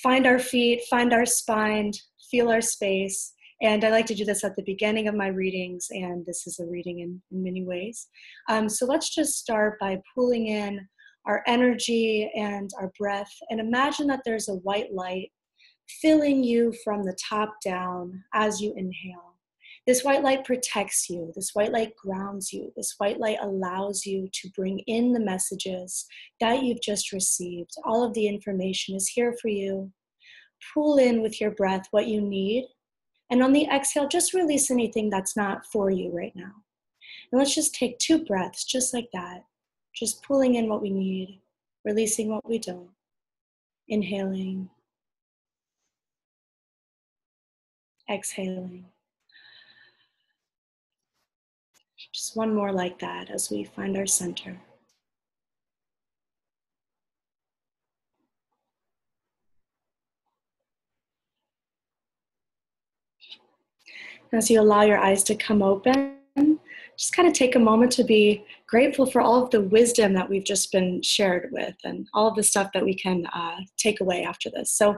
find our feet, find our spine, feel our space. And I like to do this at the beginning of my readings, and this is a reading in many ways. So let's just start by pulling in our energy and our breath, and imagine that there's a white light filling you from the top down as you inhale. This white light protects you. This white light grounds you. This white light allows you to bring in the messages that you've just received. All of the information is here for you. Pull in with your breath what you need. And on the exhale, just release anything that's not for you right now. And let's just take 2 breaths just like that. Just pulling in what we need, releasing what we don't. Inhaling. Exhaling. Just one more like that as we find our center. As you allow your eyes to come open, just kind of take a moment to be grateful for all of the wisdom that we've just been shared with and all of the stuff that we can take away after this. So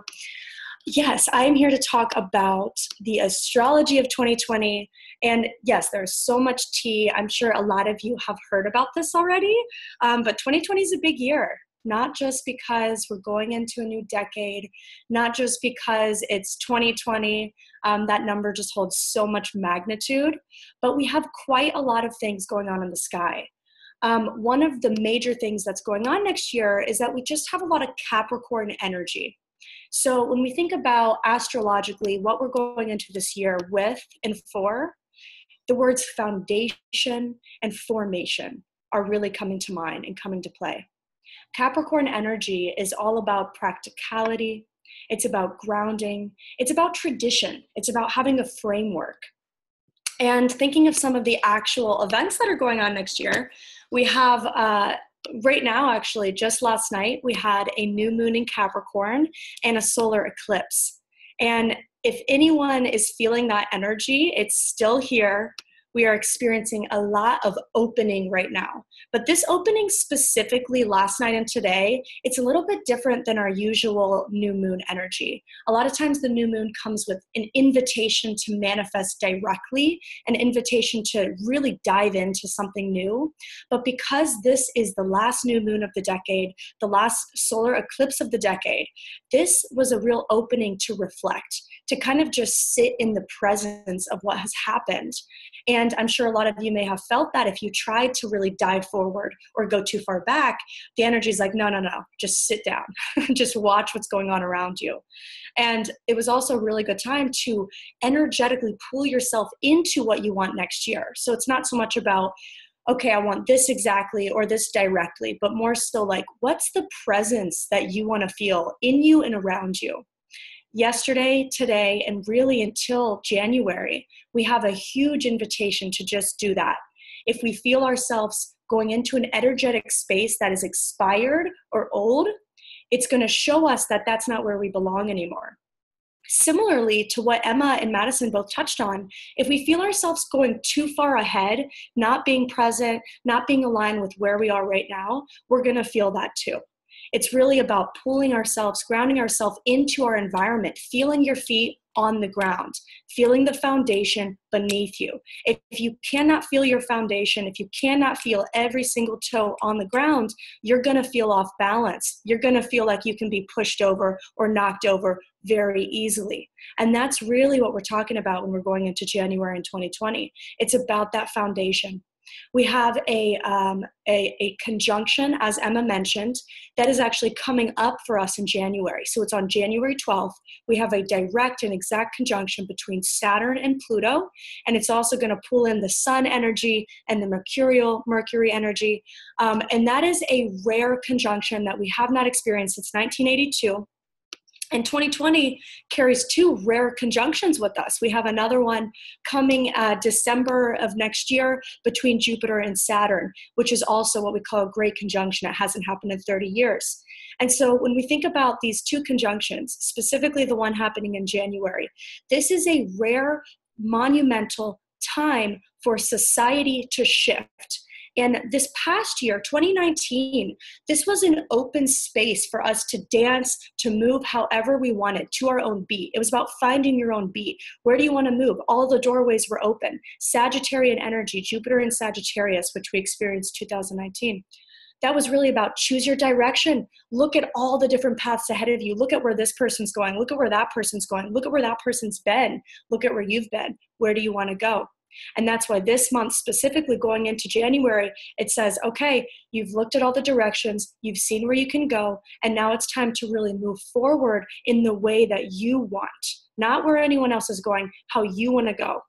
yes, I'm here to talk about the astrology of 2020. And yes, there's so much tea. I'm sure a lot of you have heard about this already, but 2020 is a big year. Not just because we're going into a new decade, not just because it's 2020, that number just holds so much magnitude, but we have quite a lot of things going on in the sky. One of the major things that's going on next year is that we just have a lot of Capricorn energy. So when we think about astrologically what we're going into this year with and for, the words foundation and formation are really coming to mind and coming to play. Capricorn energy is all about practicality. It's about grounding. It's about tradition. It's about having a framework. And thinking of some of the actual events that are going on next year, we have right now, actually, just last night, we had a new moon in Capricorn and a solar eclipse. And if anyone is feeling that energy, it's still here. We are experiencing a lot of opening right now. But this opening specifically last night and today, it's a little bit different than our usual new moon energy. A lot of times the new moon comes with an invitation to manifest directly, an invitation to really dive into something new. But because this is the last new moon of the decade, the last solar eclipse of the decade, this was a real opening to reflect, to kind of just sit in the presence of what has happened. And I'm sure a lot of you may have felt that if you tried to really dive forward or go too far back, the energy is like, no, just sit down. Just watch what's going on around you. And it was also a really good time to energetically pull yourself into what you want next year. So it's not so much about, okay, I want this exactly or this directly, but more so like, what's the presence that you want to feel in you and around you? Yesterday, today, and really until January, we have a huge invitation to just do that. If we feel ourselves going into an energetic space that is expired or old, it's going to show us that that's not where we belong anymore. Similarly to what Emma and Madison both touched on, if we feel ourselves going too far ahead, not being present, not being aligned with where we are right now, we're going to feel that too. It's really about pulling ourselves, grounding ourselves into our environment, feeling your feet on the ground, feeling the foundation beneath you. If you cannot feel your foundation, if you cannot feel every single toe on the ground, you're going to feel off balance. You're going to feel like you can be pushed over or knocked over very easily. And that's really what we're talking about when we're going into January in 2020. It's about that foundation. We have a conjunction, as Emma mentioned, that is actually coming up for us in January. So it's on January 12th. We have a direct and exact conjunction between Saturn and Pluto, and it's also going to pull in the Sun energy and the Mercury energy. And that is a rare conjunction that we have not experienced since 1982. And 2020 carries 2 rare conjunctions with us. We have another one coming December of next year between Jupiter and Saturn, which is also what we call a great conjunction. It hasn't happened in 30 years. And so when we think about these 2 conjunctions, specifically the one happening in January, this is a rare, monumental time for society to shift. And this past year, 2019, this was an open space for us to dance, to move however we wanted, to our own beat. It was about finding your own beat. Where do you want to move? All the doorways were open. Sagittarian energy, Jupiter in Sagittarius, which we experienced 2019. That was really about choose your direction. Look at all the different paths ahead of you. Look at where this person's going. Look at where that person's going. Look at where that person's been. Look at where you've been. Where do you want to go? And that's why this month, specifically going into January, it says, okay, you've looked at all the directions, you've seen where you can go, and now it's time to really move forward in the way that you want, not where anyone else is going, how you want to go.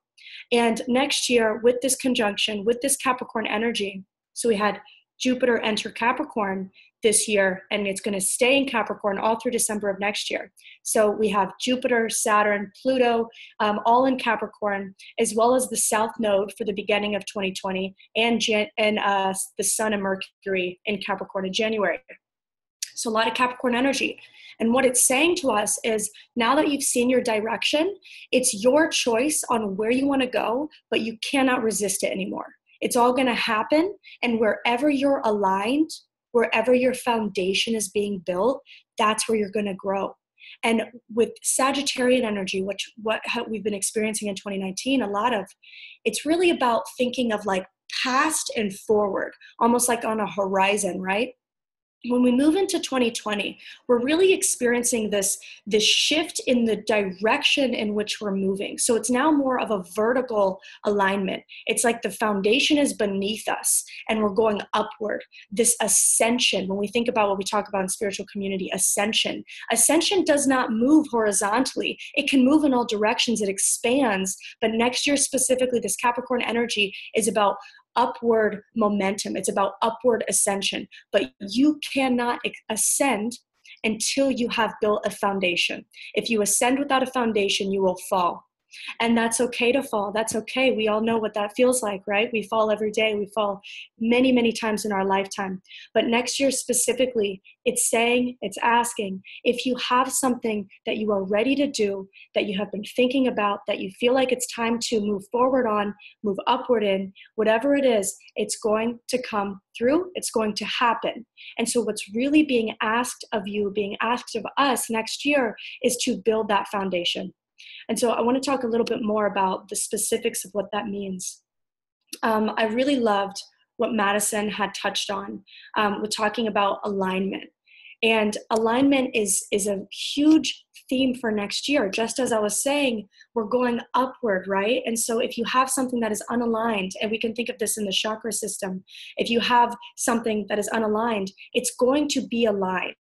And next year, with this conjunction, with this Capricorn energy, so we had Jupiter enter Capricorn this year, and it's going to stay in Capricorn all through December of next year. So we have Jupiter, Saturn, Pluto, all in Capricorn, as well as the South Node for the beginning of 2020, and the Sun and Mercury in Capricorn in January. So a lot of Capricorn energy. And what it's saying to us is, now that you've seen your direction, it's your choice on where you want to go, but you cannot resist it anymore. It's all going to happen, and wherever you're aligned, wherever your foundation is being built, that's where you're going to grow. And with Sagittarian energy, what we've been experiencing in 2019, a lot of, it's really about thinking of like past and forward, almost like on a horizon, right? When we move into 2020, we're really experiencing this shift in the direction in which we're moving. So it's now more of a vertical alignment. It's like the foundation is beneath us and we're going upward. This ascension, when we think about what we talk about in spiritual community, ascension. Ascension does not move horizontally. It can move in all directions. It expands. But next year specifically, this Capricorn energy is about upward momentum. It's about upward ascension, but you cannot ascend until you have built a foundation. If you ascend without a foundation, you will fall. And that's okay to fall. That's okay. We all know what that feels like, right? We fall every day. We fall many, many times in our lifetime. But next year specifically, it's saying, it's asking, if you have something that you are ready to do, that you have been thinking about, that you feel like it's time to move forward on, move upward in, whatever it is, it's going to come through. It's going to happen. And so what's really being asked of you, being asked of us next year, is to build that foundation. And so I want to talk a little bit more about the specifics of what that means. I really loved what Madison had touched on with talking about alignment. And alignment is a huge theme for next year. Just as I was saying, we're going upward, right? And so if you have something that is unaligned, and we can think of this in the chakra system, if you have something that is unaligned, it's going to be aligned.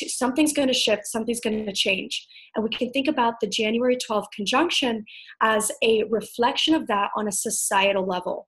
Something's going to shift, something's going to change. And we can think about the January 12th conjunction as a reflection of that on a societal level.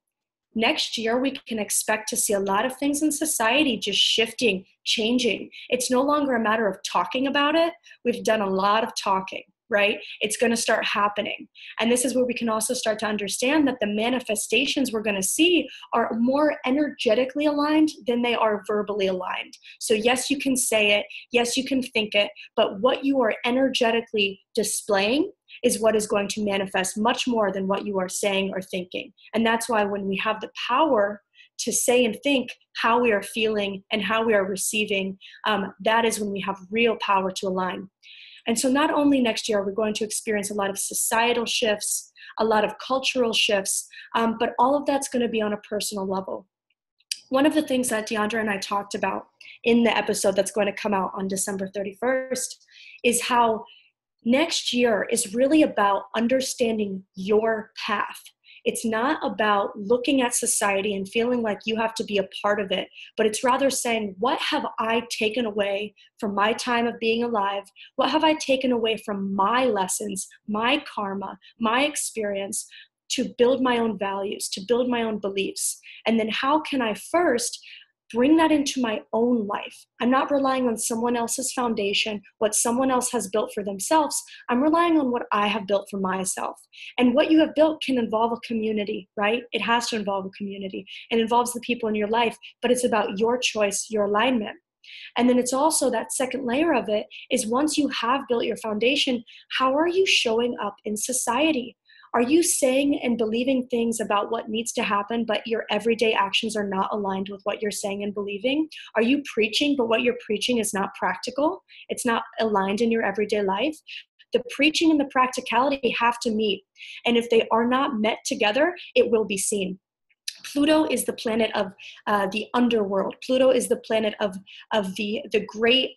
Next year, we can expect to see a lot of things in society just shifting, changing. It's no longer a matter of talking about it. We've done a lot of talking, right? It's going to start happening. And this is where we can also start to understand that the manifestations we're going to see are more energetically aligned than they are verbally aligned. So yes, you can say it. Yes, you can think it. But what you are energetically displaying is what is going to manifest much more than what you are saying or thinking. And that's why when we have the power to say and think how we are feeling and how we are receiving, that is when we have real power to align. And so not only next year are we going to experience a lot of societal shifts, a lot of cultural shifts, but all of that's going to be on a personal level. One of the things that Dheandra and I talked about in the episode that's going to come out on December 31st is how next year is really about understanding your path. It's not about looking at society and feeling like you have to be a part of it, but it's rather saying, what have I taken away from my time of being alive? What have I taken away from my lessons, my karma, my experience to build my own values, to build my own beliefs? And then how can I first bring that into my own life? I'm not relying on someone else's foundation, what someone else has built for themselves. I'm relying on what I have built for myself. And what you have built can involve a community, right? It has to involve a community. It involves the people in your life, but it's about your choice, your alignment. And then it's also that second layer of it is once you have built your foundation, how are you showing up in society? Are you saying and believing things about what needs to happen, but your everyday actions are not aligned with what you're saying and believing? Are you preaching, but what you're preaching is not practical? It's not aligned in your everyday life? The preaching and the practicality have to meet. And if they are not met together, it will be seen. Pluto is the planet of the underworld. Pluto is the planet of the great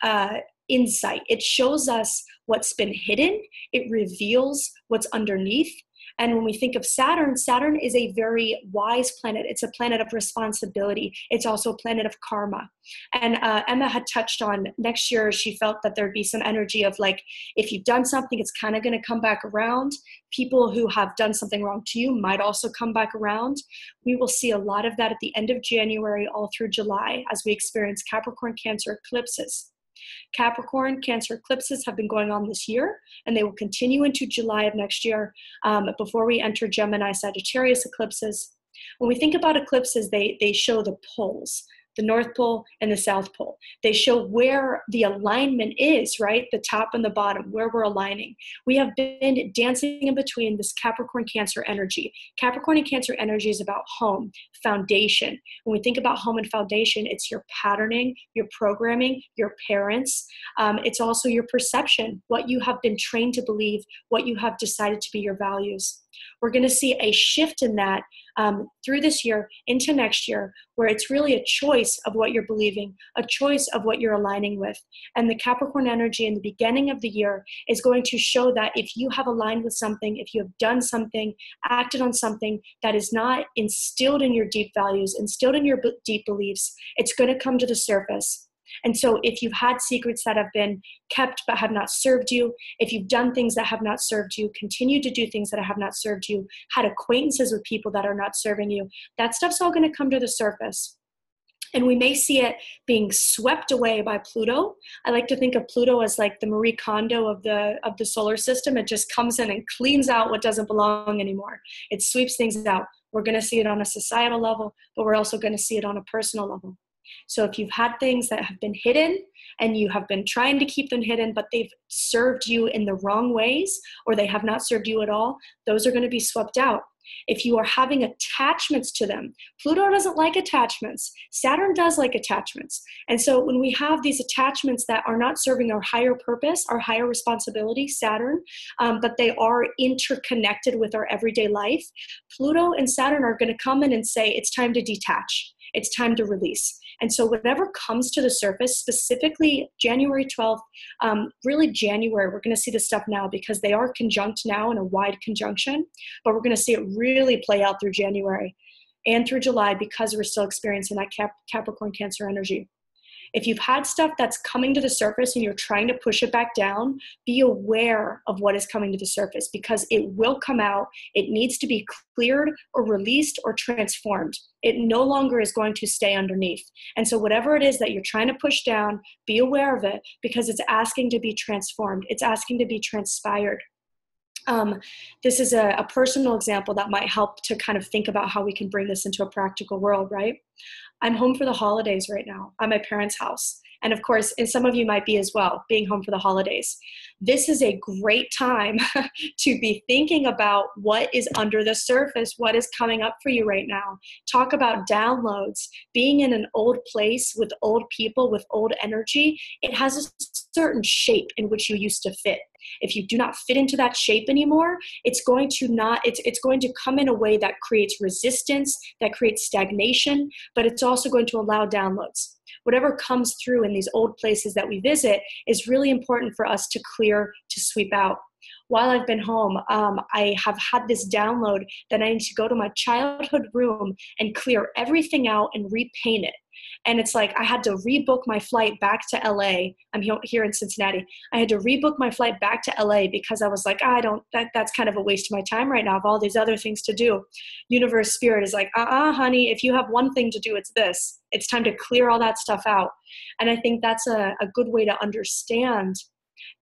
insight. It shows us what's been hidden. It reveals what's underneath. And when we think of Saturn, Saturn is a very wise planet. It's a planet of responsibility. It's also a planet of karma. And Emma had touched on next year, she felt that there'd be some energy of like, if you've done something, it's kind of going to come back around. People who have done something wrong to you might also come back around. We will see a lot of that at the end of January, all through July, as we experience Capricorn, Cancer eclipses. Capricorn, Cancer eclipses have been going on this year, and they will continue into July of next year before we enter Gemini, Sagittarius eclipses. When we think about eclipses, they show the poles, the North Pole and the South Pole. They show where the alignment is, right? The top and the bottom, where we're aligning. We have been dancing in between this Capricorn Cancer energy. Capricorn and Cancer energy is about home, foundation. When we think about home and foundation, it's your patterning, your programming, your parents. It's also your perception, what you have been trained to believe, what you have decided to be your values. We're going to see a shift in that through this year into next year, where it's really a choice of what you're believing, a choice of what you're aligning with. And the Capricorn energy in the beginning of the year is going to show that if you have aligned with something, if you have done something, acted on something that is not instilled in your deep values, instilled in your deep beliefs, it's going to come to the surface. And so if you've had secrets that have been kept but have not served you, if you've done things that have not served you, continue to do things that have not served you, had acquaintances with people that are not serving you, that stuff's all going to come to the surface. And we may see it being swept away by Pluto. I like to think of Pluto as like the Marie Kondo of the solar system. It just comes in and cleans out what doesn't belong anymore. It sweeps things out. We're going to see it on a societal level, but we're also going to see it on a personal level. So if you've had things that have been hidden and you have been trying to keep them hidden, but they've served you in the wrong ways, or they have not served you at all, those are going to be swept out. If you are having attachments to them, Pluto doesn't like attachments. Saturn does like attachments. And so when we have these attachments that are not serving our higher purpose, our higher responsibility, Saturn, but they are interconnected with our everyday life, Pluto and Saturn are going to come in and say, it's time to detach. It's time to release. And so whatever comes to the surface, specifically January 12th, really January, we're going to see this stuff now because they are conjunct now in a wide conjunction, but we're going to see it really play out through January and through July because we're still experiencing that Capricorn Cancer energy. If you've had stuff that's coming to the surface and you're trying to push it back down, be aware of what is coming to the surface because it will come out. It needs to be cleared or released or transformed. It no longer is going to stay underneath. And so whatever it is that you're trying to push down, be aware of it because it's asking to be transformed. It's asking to be transpired. This is a personal example that might help to kind of think about how we can bring this into a practical world, right? I'm home for the holidays right now at my parents' house. And of course, and some of you might be as well, being home for the holidays. This is a great time to be thinking about what is under the surface, what is coming up for you right now. Talk about downloads, being in an old place with old people, with old energy. It has a certain shape in which you used to fit. If you do not fit into that shape anymore, it's going to come in a way that creates resistance, that creates stagnation, but it's also going to allow downloads. Whatever comes through in these old places that we visit is really important for us to clear, to sweep out. While I've been home, I have had this download that I need to go to my childhood room and clear everything out and repaint it. And it's like I had to rebook my flight back to LA. I'm here in Cincinnati. I had to rebook my flight back to LA because I was like, that's kind of a waste of my time right now. I have all these other things to do. Universe Spirit is like, honey, if you have one thing to do, it's this. It's time to clear all that stuff out. And I think that's a good way to understand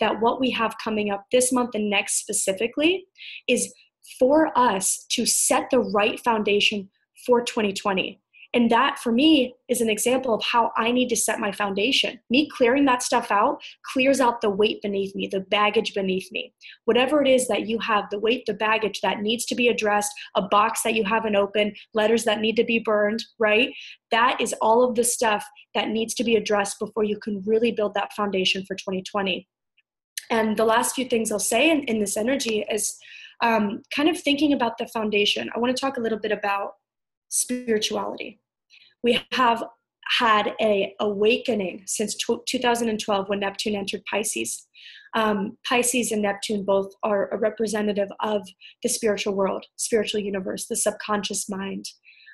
that what we have coming up this month and next specifically is for us to set the right foundation for 2020. And that for me is an example of how I need to set my foundation. Me clearing that stuff out clears out the weight beneath me, the baggage beneath me. Whatever it is that you have, the weight, the baggage that needs to be addressed, a box that you haven't opened, letters that need to be burned, right? That is all of the stuff that needs to be addressed before you can really build that foundation for 2020. And the last few things I'll say in this energy is kind of thinking about the foundation. I want to talk a little bit about spirituality. We have had a awakening since 2012 when Neptune entered Pisces. Pisces and Neptune both are a representative of the spiritual world, spiritual universe, the subconscious mind,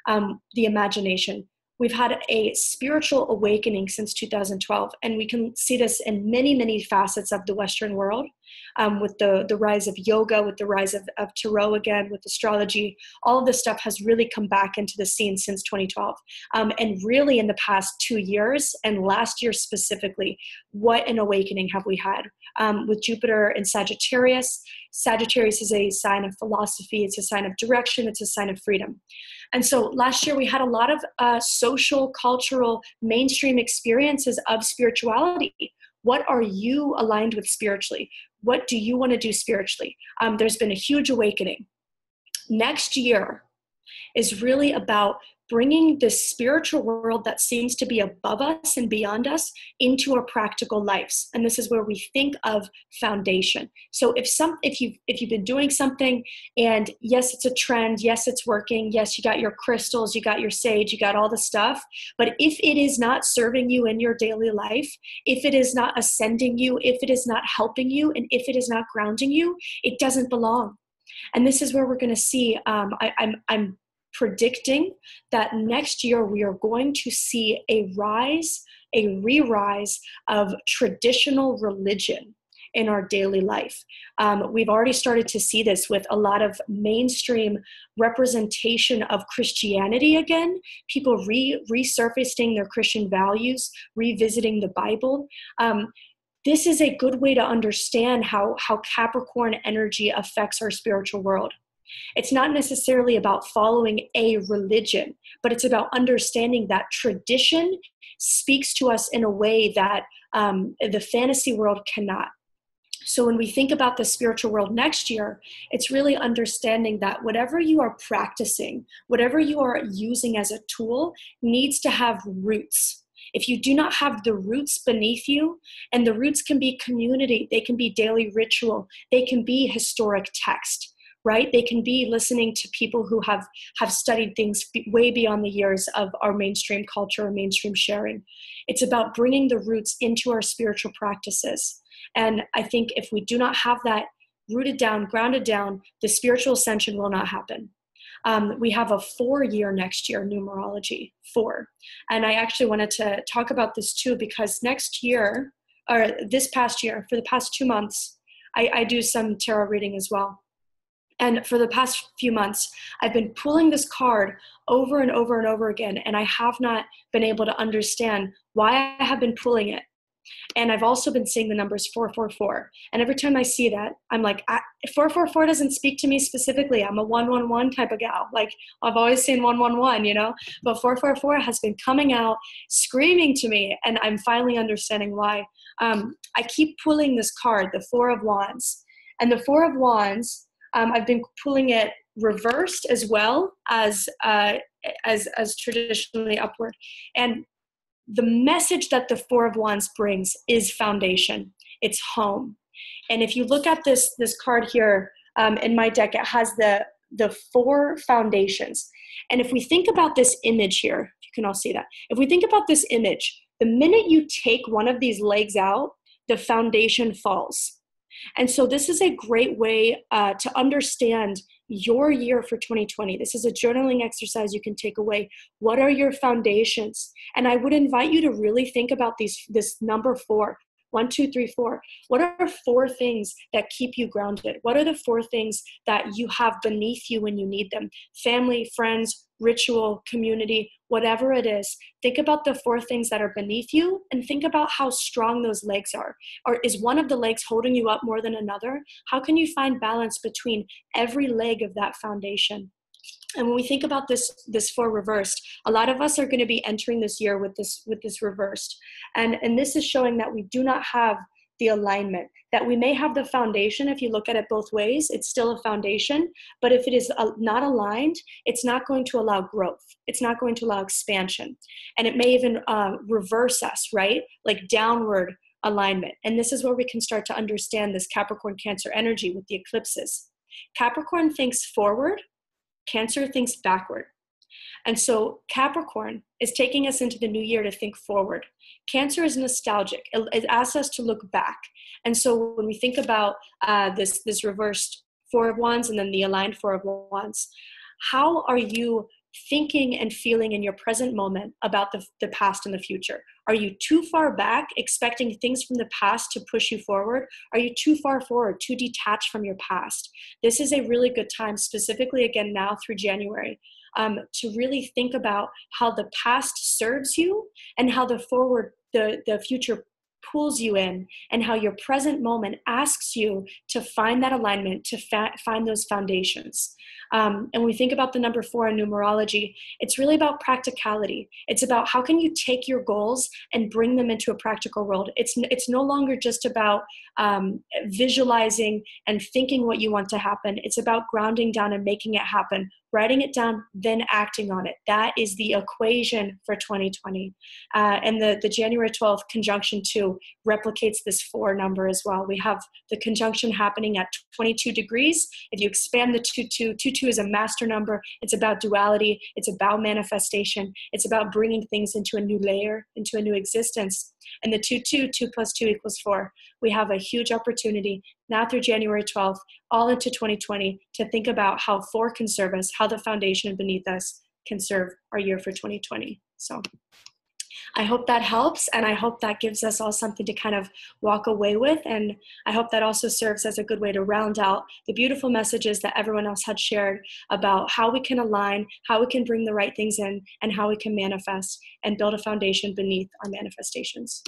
the imagination. We've had a spiritual awakening since 2012, and we can see this in many, many facets of the Western world, with the rise of yoga, with the rise of tarot again, with astrology. All of this stuff has really come back into the scene since 2012. And really in the past 2 years, and last year specifically, what an awakening have we had. With Jupiter in Sagittarius. Sagittarius is a sign of philosophy. It's a sign of direction. It's a sign of freedom. And so last year we had a lot of social, cultural, mainstream experiences of spirituality. What are you aligned with spiritually? What do you want to do spiritually? There's been a huge awakening. Next year is really about bringing this spiritual world that seems to be above us and beyond us into our practical lives. And this is where we think of foundation. So if you've been doing something, and yes, it's a trend, yes, it's working, yes, you got your crystals, you got your sage, you got all the stuff, but if it is not serving you in your daily life, if it is not ascending you, if it is not helping you, and if it is not grounding you, it doesn't belong. And this is where we're going to see, I'm predicting that next year we are going to see a re-rise of traditional religion in our daily life. We've already started to see this with a lot of mainstream representation of Christianity again, people resurfacing their Christian values, revisiting the Bible. This is a good way to understand how Capricorn energy affects our spiritual world. It's not necessarily about following a religion, but it's about understanding that tradition speaks to us in a way that the fantasy world cannot. So when we think about the spiritual world next year, it's really understanding that whatever you are practicing, whatever you are using as a tool, needs to have roots. If you do not have the roots beneath you, and the roots can be community, they can be daily ritual, they can be historic text, right? They can be listening to people who have studied things way beyond the years of our mainstream culture or mainstream sharing. It's about bringing the roots into our spiritual practices. And I think if we do not have that rooted down, grounded down, the spiritual ascension will not happen. We have a 4-year next year, numerology, 4. And I actually wanted to talk about this too, because next year, or this past year, for the past 2 months, I do some tarot reading as well. And for the past few months, I've been pulling this card over and over and over again, and I have not been able to understand why I have been pulling it. And I've also been seeing the numbers 444. And every time I see that, I'm like, 444 doesn't speak to me specifically. I'm a 111 type of gal. Like, I've always seen 111, you know? But 444 has been coming out, screaming to me, and I'm finally understanding why. I keep pulling this card, the 4 of Wands. And the 4 of Wands, I've been pulling it reversed as well as traditionally upward. And the message that the 4 of Wands brings is foundation. It's home. And if you look at this card here in my deck, it has the 4 foundations. And if we think about this image here, if you can all see that, if we think about this image, the minute you take one of these legs out, the foundation falls. And so this is a great way to understand your year for 2020. This is a journaling exercise you can take away. What are your foundations? And I would invite you to really think about this number 4. 1, 2, 3, 4. What are 4 things that keep you grounded? What are the 4 things that you have beneath you when you need them? Family, friends, ritual, community, whatever it is. Think about the 4 things that are beneath you and think about how strong those legs are. Or is one of the legs holding you up more than another? How can you find balance between every leg of that foundation? And when we think about this 4 reversed, a lot of us are going to be entering this year with this reversed. And this is showing that we do not have the alignment, that we may have the foundation. If you look at it both ways, it's still a foundation, but if it is not aligned, it's not going to allow growth. It's not going to allow expansion. And it may even reverse us, right? Like downward alignment. And this is where we can start to understand this Capricorn Cancer energy with the eclipses. Capricorn thinks forward, Cancer thinks backward. And so Capricorn is taking us into the new year to think forward. Cancer is nostalgic. It asks us to look back. And so when we think about this reversed 4 of Wands and then the aligned 4 of Wands, how are you thinking and feeling in your present moment about the past and the future? Are you too far back, expecting things from the past to push you forward? Are you too far forward, too detached from your past? This is a really good time, specifically again now through January, to really think about how the past serves you and how the future pulls you in, and how your present moment asks you to find that alignment, to find those foundations. And when we think about the number 4 in numerology, it's really about practicality. It's about how can you take your goals and bring them into a practical world. It's no longer just about visualizing and thinking what you want to happen. It's about grounding down and making it happen, writing it down, then acting on it. That is the equation for 2020. And the January 12th conjunction 2 replicates this 4 number as well. We have the conjunction happening at 22 degrees. If you expand the 2 is a master number. It's about duality. It's about manifestation. It's about bringing things into a new layer, into a new existence. And the 2 plus 2 equals 4. We have a huge opportunity now through January 12th, all into 2020, to think about how 4 can serve us, how the foundation beneath us can serve our year for 2020. So I hope that helps, and I hope that gives us all something to kind of walk away with, and I hope that also serves as a good way to round out the beautiful messages that everyone else had shared about how we can align, how we can bring the right things in, and how we can manifest and build a foundation beneath our manifestations.